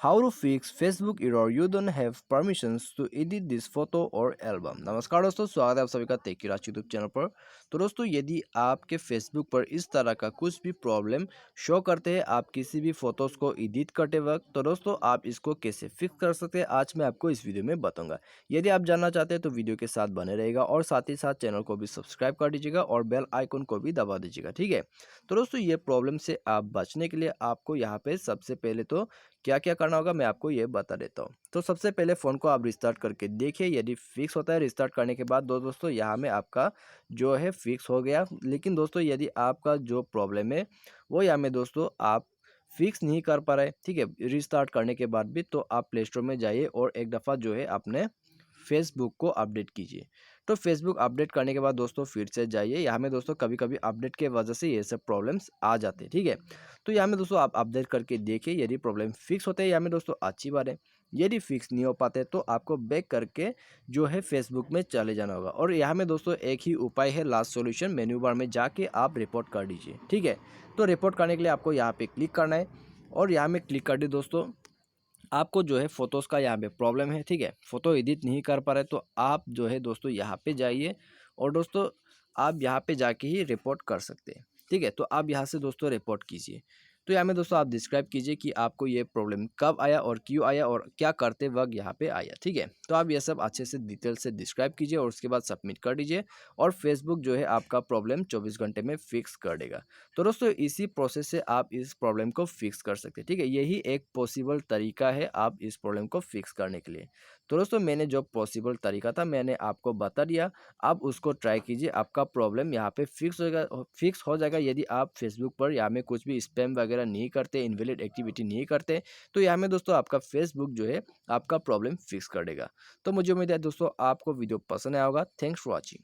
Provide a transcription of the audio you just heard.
How to fix Facebook error you don't have permissions to edit this photo or album। नमस्कार दोस्तों, स्वागत है आप सभी का टेक्राच यूट्यूब चैनल पर। तो दोस्तों, यदि आपके फेसबुक पर इस तरह का कुछ भी प्रॉब्लम शो करते हैं आप किसी भी फोटोज़ को एडिट करते वक्त, तो दोस्तों आप इसको कैसे फिक्स कर सकते हैं आज मैं आपको इस वीडियो में बताऊंगा। यदि आप जानना चाहते हैं तो वीडियो के साथ बने रहेगा और साथ ही साथ चैनल को भी सब्सक्राइब कर दीजिएगा और बेल आइकन को भी दबा दीजिएगा, ठीक है। तो दोस्तों, ये प्रॉब्लम से आप बचने के लिए आपको यहाँ पे सबसे पहले तो क्या क्या करना होगा मैं आपको ये बता देता हूँ। तो सबसे पहले फ़ोन को आप रिस्टार्ट करके देखिए, यदि फिक्स होता है रिस्टार्ट करने के बाद दोस्तों यहाँ में आपका जो है फिक्स हो गया। लेकिन दोस्तों, यदि आपका जो प्रॉब्लम है वो यहाँ में दोस्तों आप फिक्स नहीं कर पा रहे, ठीक है, रिस्टार्ट करने के बाद भी, तो आप प्ले स्टोर में जाइए और एक दफ़ा जो है अपने फेसबुक को अपडेट कीजिए। तो फेसबुक अपडेट करने के बाद दोस्तों फिर से जाइए, यहाँ में दोस्तों कभी कभी अपडेट के वजह से ये सब प्रॉब्लम्स आ जाते हैं, ठीक है। तो यहाँ में दोस्तों आप अपडेट करके देखिए, यदि प्रॉब्लम फिक्स होते हैं यहाँ में दोस्तों अच्छी बात है। यदि फिक्स नहीं हो पाते तो आपको बैक करके जो है फेसबुक में चले जाना होगा। और यहाँ में दोस्तों एक ही उपाय है, लास्ट सॉल्यूशन, मेन्यू बार में जाके आप रिपोर्ट कर दीजिए, ठीक है। तो रिपोर्ट करने के लिए आपको यहाँ पे क्लिक करना है और यहाँ में क्लिक कर दी दोस्तों। आपको जो है फ़ोटोज़ का यहाँ पे प्रॉब्लम है, ठीक है, फ़ोटो एडिट नहीं कर पा रहे, तो आप जो है दोस्तों यहाँ पे जाइए और दोस्तों आप यहाँ पे जाके ही रिपोर्ट कर सकते हैं, ठीक है। तो आप यहाँ से दोस्तों रिपोर्ट कीजिए। तो यहाँ में दोस्तों आप डिस्क्राइब कीजिए कि आपको ये प्रॉब्लम कब आया और क्यों आया और क्या करते वक्त यहाँ पे आया, ठीक है। तो आप ये सब अच्छे से डिटेल से डिस्क्राइब कीजिए और उसके बाद सबमिट कर दीजिए और फेसबुक जो है आपका प्रॉब्लम 24 घंटे में फिक्स कर देगा। तो दोस्तों इसी प्रोसेस से आप इस प्रॉब्लम को फिक्स कर सकते हैं, ठीक है। यही एक पॉसिबल तरीका है आप इस प्रॉब्लम को फिक्स करने के लिए। तो दोस्तों मैंने जो पॉसिबल तरीका था मैंने आपको बता दिया, आप उसको ट्राई कीजिए, आपका प्रॉब्लम यहाँ पे फिक्स हो जाएगा। यदि आप फेसबुक पर यहाँ में कुछ भी स्पैम वगैरह नहीं करते, इनवैलिड एक्टिविटी नहीं करते, तो यहाँ में दोस्तों आपका फेसबुक जो है आपका प्रॉब्लम फिक्स कर देगा। तो मुझे उम्मीद है दोस्तों आपको वीडियो पसंद आया होगा। Thanks for watching.